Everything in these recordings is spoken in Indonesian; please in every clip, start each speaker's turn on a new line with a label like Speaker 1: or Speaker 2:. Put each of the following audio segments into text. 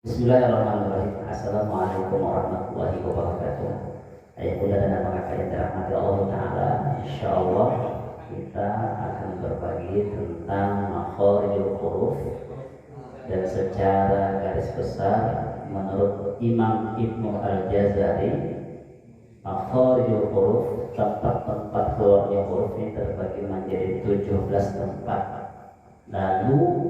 Speaker 1: Bismillahirrahmanirrahim. Assalamualaikum warahmatullahi wabarakatuh. Ayah bunda dan abang kakak yang dirahmati Allah Ta'ala, InsyaAllah kita akan berbagi tentang makharijul huruf. Dan secara garis besar menurut Imam Ibnu Al-Jazari, makharijul huruf, tempat-tempat keluarnya huruf ini terbagi menjadi 17 tempat. Lalu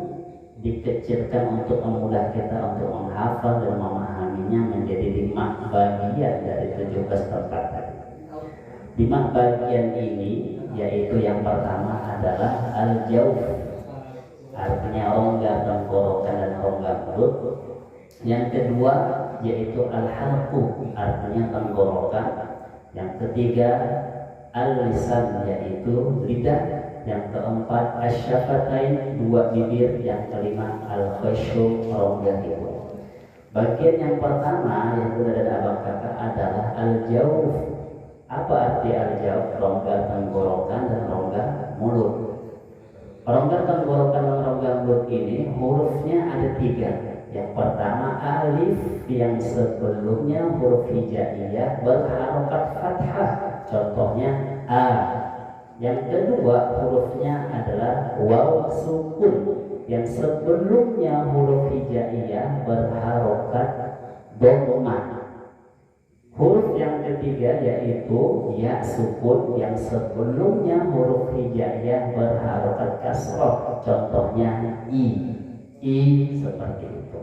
Speaker 1: dikecilkan untuk memudah kita untuk menghafal dan memahaminya menjadi 5 bagian dari 17 tempat tadi. 5 bagian ini yaitu yang pertama adalah al-jawf, artinya rongga tenggorokan dan rongga mulut. Yang kedua yaitu al-halqu, artinya tenggorokan. Yang ketiga al-lisan, yaitu lidah. Yang keempat asyafatain, 2 bibir. Yang kelima al-khasyu, rongga hidung. Bagian yang pertama yang sudah dan abang kakak adalah al-jawf. Apa arti al-jawf? Rongga tenggorokan dan rongga mulut. Rongga tenggorokan dan rongga mulut ini hurufnya ada 3. Yang pertama alif, yang sebelumnya huruf hijaiyah berharokat fathah, contohnya a. Yang kedua hurufnya adalah waw sukun, yang sebelumnya huruf hijaiyah berharokat dhammah. Huruf yang ketiga yaitu ya sukun, yang sebelumnya huruf hijaiyah berharokat kasrah, contohnya i. Seperti itu.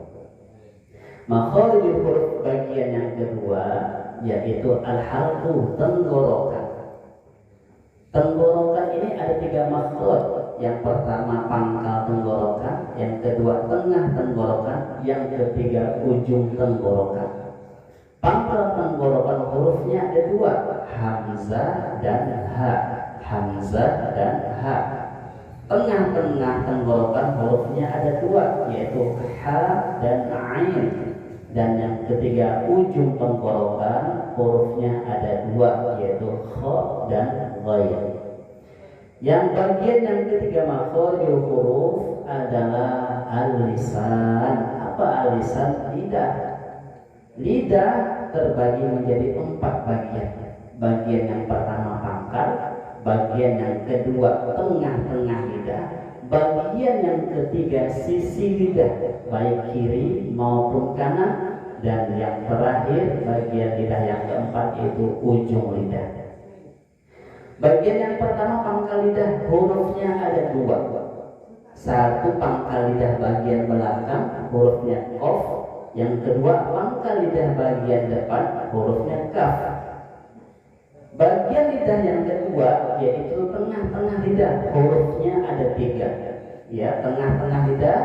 Speaker 1: Makharijul huruf bagian yang kedua yaitu al-halqu, tenggorokan. Tenggorokan ini ada 3 makhraj. Yang pertama pangkal tenggorokan, yang kedua tengah tenggorokan, yang ketiga ujung tenggorokan. Pangkal tenggorokan hurufnya ada 2, hamzah dan ha. Hamzah dan ha. Tengah-tengah tenggorokan hurufnya ada 2, yaitu ha dan ain. Dan yang ketiga ujung tenggorokan hurufnya ada 2, yaitu kha dan ghair. Yang bagian yang ketiga makharijul huruf adalah al-lisan. Apa al-lisan? Lidah. Lidah terbagi menjadi 4 bagian. Bagian yang pertama pangkal, bagian yang kedua tengah-tengah lidah, bagian yang ketiga sisi lidah, baik kiri maupun kanan, dan yang terakhir bagian lidah yang keempat itu ujung lidah. Bagian yang pertama pangkal lidah, hurufnya ada 2. Satu pangkal lidah bagian belakang, hurufnya qaf. Yang kedua pangkal lidah bagian depan, hurufnya kaf. Bagian lidah yang kedua yaitu tengah-tengah lidah, hurufnya ada 3. Ya, tengah-tengah lidah,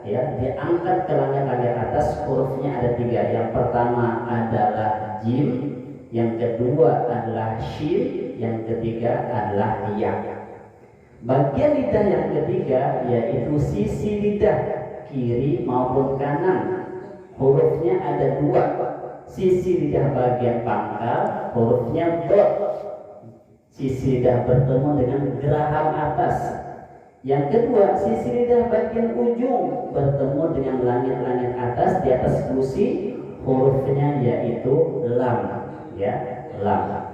Speaker 1: ya, diangkat ke langit-langit atas, hurufnya ada 3. Yang pertama adalah jim, yang kedua adalah shin, yang ketiga adalah ya. Bagian lidah yang ketiga yaitu sisi lidah, kiri maupun kanan, hurufnya ada 2. Sisi lidah bagian pangkal hurufnya dot. Sisi lidah bertemu dengan geraham atas. Yang kedua sisi lidah bagian ujung bertemu dengan langit-langit atas di atas gusi, hurufnya yaitu lam, ya, lam.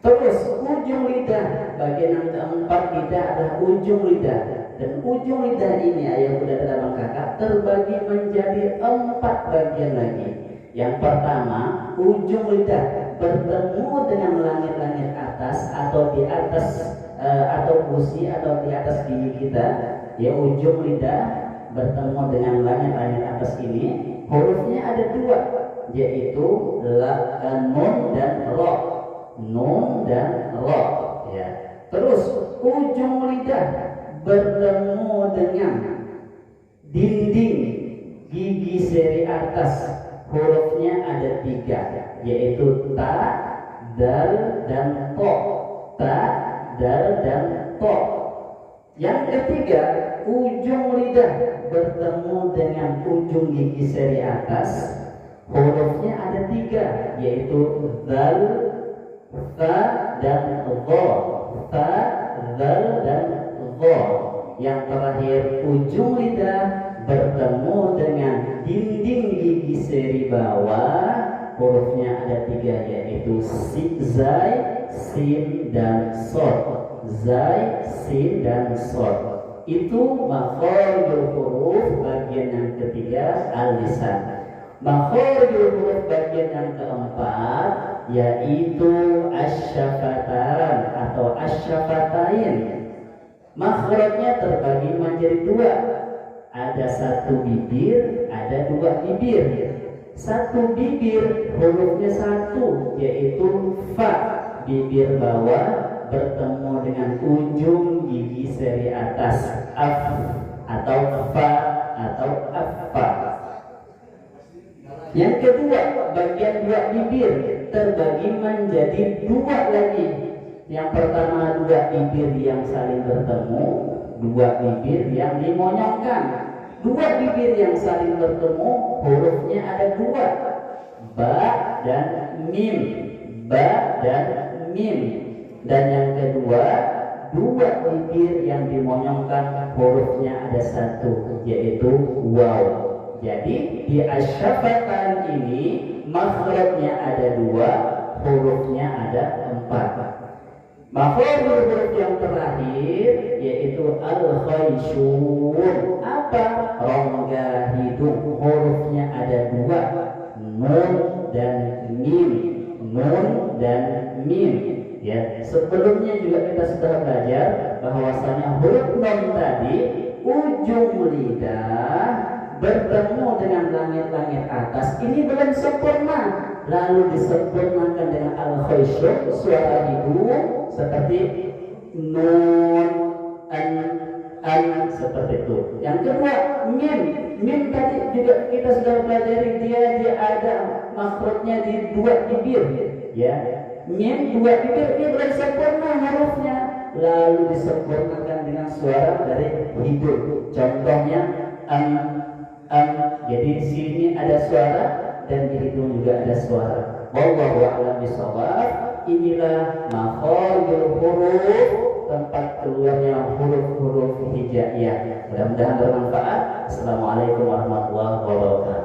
Speaker 1: Terus ujung lidah, bagian yang keempat lidah adalah ujung lidah. Dan ujung lidah ini ayah bunda dan abang kakak terbagi menjadi 4 bagian lagi. Yang pertama ujung lidah bertemu dengan langit-langit atas atau di atas atau gusi atau di atas gigi kita. Ya, ujung lidah bertemu dengan langit-langit atas ini, hurufnya ada 2, yaitu nun dan ro. Nun dan ro, ya. Terus ujung lidah bertemu dengan dinding gigi seri atas, hurufnya ada 3, yaitu ta, dal, dan to. Ta, dal, dan to. Yang ketiga ujung lidah bertemu dengan ujung gigi seri atas, hurufnya ada 3, yaitu dal, ta, dan dho. Ta, dal, dan dho. Yang terakhir ujung lidah bertemu dengan dinding gigi seri bawah, hurufnya ada 3 yaitu zai, sin dan sod. Zai, sin dan sod. Itu makharijul huruf bagian yang ketiga al-lisan. Makharijul huruf bagian yang keempat yaitu asyafatan atau asyafatain. Makhrajnya terbagi menjadi 2. Ada 1 bibir, ada 2 bibir. 1 bibir hurufnya 1 yaitu fa, bibir bawah bertemu dengan ujung gigi seri atas, af atau fa atau affa. Yang kedua, bagian 2 bibir terbagi menjadi 2 lagi. Yang pertama 2 bibir yang saling bertemu, 2 bibir yang dimonyongkan. 2 bibir yang saling bertemu hurufnya ada 2, ba dan mim, ba dan mim. Dan yang kedua 2 bibir yang dimonyongkan hurufnya ada 1 yaitu waw. Jadi di asyafatan ini makhrajnya ada 2, hurufnya ada 4. Makhrajul huruf yang terakhir yaitu al-khayshun. Apa? Rongga hidung, hurufnya ada 2, nun dan mim, nun dan mim. Ya, sebelumnya juga kita sudah belajar bahwasanya huruf nun tadi ujung lidah bertemu dengan langit-langit atas ini belum sempurna, lalu disempurnakan dengan al-khayshun, suara hidung seperti nun, an seperti itu. Yang kedua mim, mim tadi juga kita sudah pelajari dia ada makhrajnya di 2 bibir, ya. Mim 2 bibir ini belum sempurna hurufnya, lalu disempurnakan dengan suara dari hidung. Contohnya jadi di sini ada suara dan di hidung juga ada suara. Wallahu a'lam bishawab. Inilah makharijul huruf, tempat keluarnya huruf-huruf hijaiyah. Mudah-mudahan bermanfaat. Assalamualaikum warahmatullahi wabarakatuh.